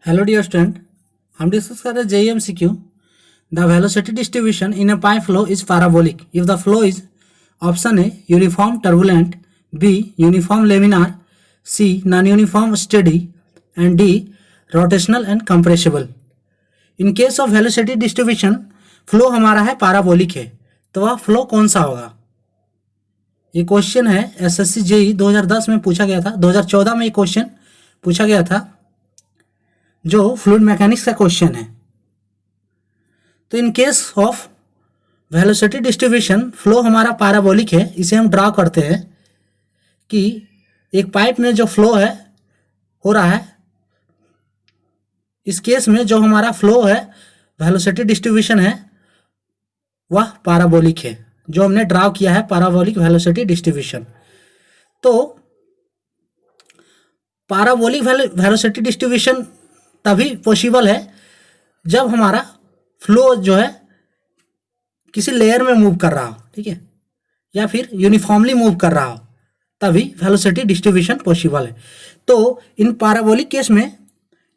Hello dear student, हम discuss कर रहे हैं JEE MCQ. The velocity distribution in a pipe flow is parabolic if the flow is option A uniform turbulent, B uniform laminar, C non uniform steady and D rotational and compressible. In case of velocity distribution flow हमारा है parabolic है, तो वह flow कौन सा होगा? ये question है एसएससी जेईई 2010 में पूछा गया था। 2014 में ये क्वेश्चन पूछा गया था जो फ्लूइड मैकेनिक्स का क्वेश्चन है। तो इन case of velocity distribution flow हमारा पैराबोलिक है। इसे हम ड्रा करते हैं कि एक पाइप में जो फ्लो है हो रहा है, इस केस में जो हमारा फ्लो है वेलोसिटी डिस्ट्रीब्यूशन है वह पैराबोलिक है। जो हमने ड्रा किया है पैराबोलिक वेलोसिटी डिस्ट्रीब्यूशन। तो पैराबोलिक वेलोसिटी डिस्ट्रीब्यूशन तभी पॉसिबल है जब हमारा फ्लो जो है किसी लेयर में मूव कर रहा हो, ठीक है, या फिर यूनिफॉर्मली मूव कर रहा हो, तभी वेलोसिटी डिस्ट्रीब्यूशन पॉसिबल है। तो इन पैराबोलिक केस में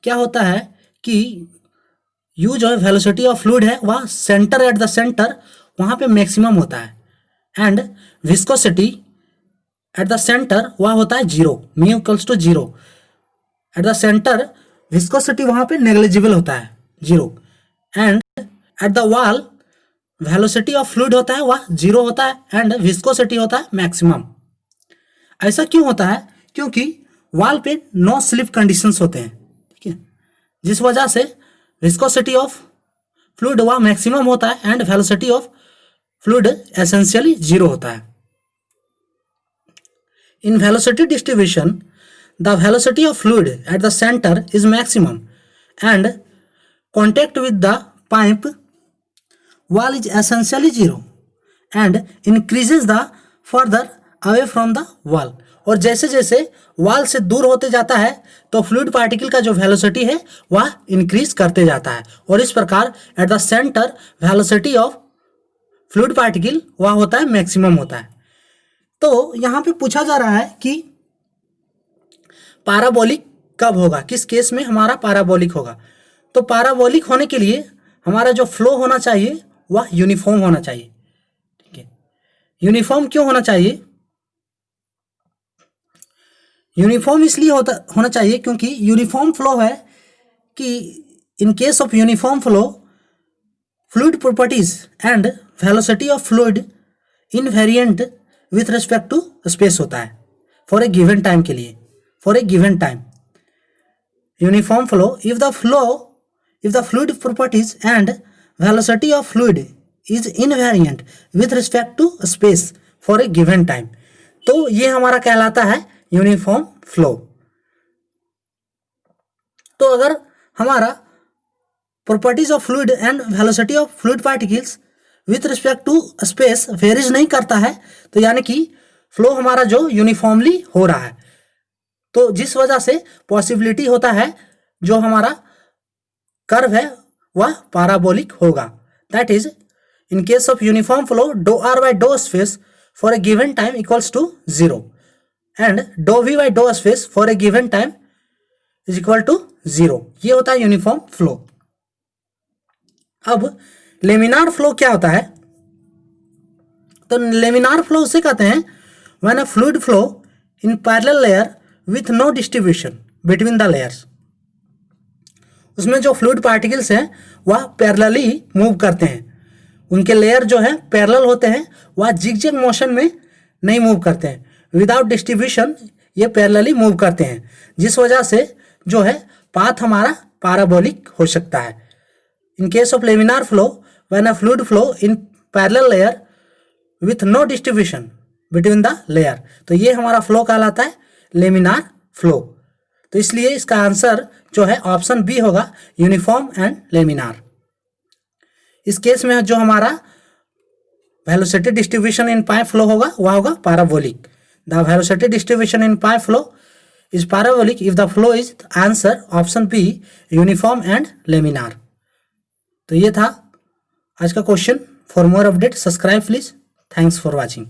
क्या होता है कि यू जो है वेलोसिटी ऑफ फ्लूइड है वह सेंटर एट द सेंटर वहाँ पे मैक्सिमम होता है, and viscosity at the centre वह होता है zero, mu equals to zero. At the centre viscosity वहाँ पे नेग्लिजिबल होता है, zero, and at the wall velocity of fluid होता है वह जीरो होता है, एंड विस्कोसिटी होता है मैक्सिमम। ऐसा क्यों होता है? क्योंकि वॉल पे नो स्लिप कंडीशंस होते हैं, ठीक है, जिस वजह से विस्कोसिटी ऑफ फ्लूइड वह मैक्सिमम होता है and velocity of fluid essentially zero होता है। In velocity distribution the velocity of fluid at the center is maximum and contact with the pipe wall is essentially zero and increases the further away from the wall। और जैसे जैसे wall से दूर होते जाता है तो फ्लूइड पार्टिकल का जो वेलोसिटी है वह इंक्रीज करते जाता है, और इस प्रकार eight the centre velocity of fluid particle वह होता है मैक्सिमम होता है। तो यहाँ पे पूछा जा रहा है कि पैराबोलिक कब होगा, किस केस में हमारा पैराबोलिक होगा? तो पैराबोलिक होने के लिए हमारा जो फ्लो होना चाहिए वह यूनिफॉर्म होना चाहिए, ठीक है। यूनिफॉर्म क्यों होना चाहिए? यूनिफॉर्म इसलिए होना चाहिए क्योंकि यूनिफॉर्म फ्लो है कि in case of uniform flow fluid properties and velocity of fluid invariant with respect to space होता है फॉर ए गिवन टाइम के लिए, for a given time। Uniform flow if the fluid properties and velocity of fluid is invariant with respect to space for a given time। तो ये हमारा कहलाता है uniform flow. तो अगर हमारा properties of fluid and velocity of fluid particles with respect to space varies नहीं करता है, तो यानी कि फ्लो हमारा जो यूनिफॉर्मली हो रहा है, तो जिस वजह से पॉसिबिलिटी होता है जो हमारा कर्व है वह पैराबोलिक होगा। That is in case of uniform flow do R by do space for a given time equals to zero and do V by do space for a given time is equal to zero. ये होता है uniform flow. अब laminar flow क्या होता है? तो laminar flow उसे कहते हैं when a fluid flow in parallel layer with no distribution between the layers। उसमें जो फ्लूइड पार्टिकल्स हैं वह पैरेलली मूव करते हैं, उनके लेयर जो है पैरेलल होते हैं, वह जिगजैग मोशन में नहीं मूव करते हैं। विदाउट डिस्ट्रीब्यूशन ये पैरेलली मूव करते हैं, जिस वजह से जो है पाथ हमारा पैराबोलिक हो सकता है। In case of laminar flow when a fluid flow in parallel layer with no distribution between the layer, तो ये हमारा फ्लो कहलाता है लेमिनार फ्लो। तो इसलिए इसका आंसर जो है ऑप्शन बी होगा, यूनिफॉर्म एंड लेमिनार। इस केस में जो हमारा velocity distribution in pipe flow होगा वह होगा parabolic. The velocity distribution in pipe flow is parabolic if the flow is answer option B, uniform and laminar. तो ये था आज का question. For more update subscribe please. Thanks for watching.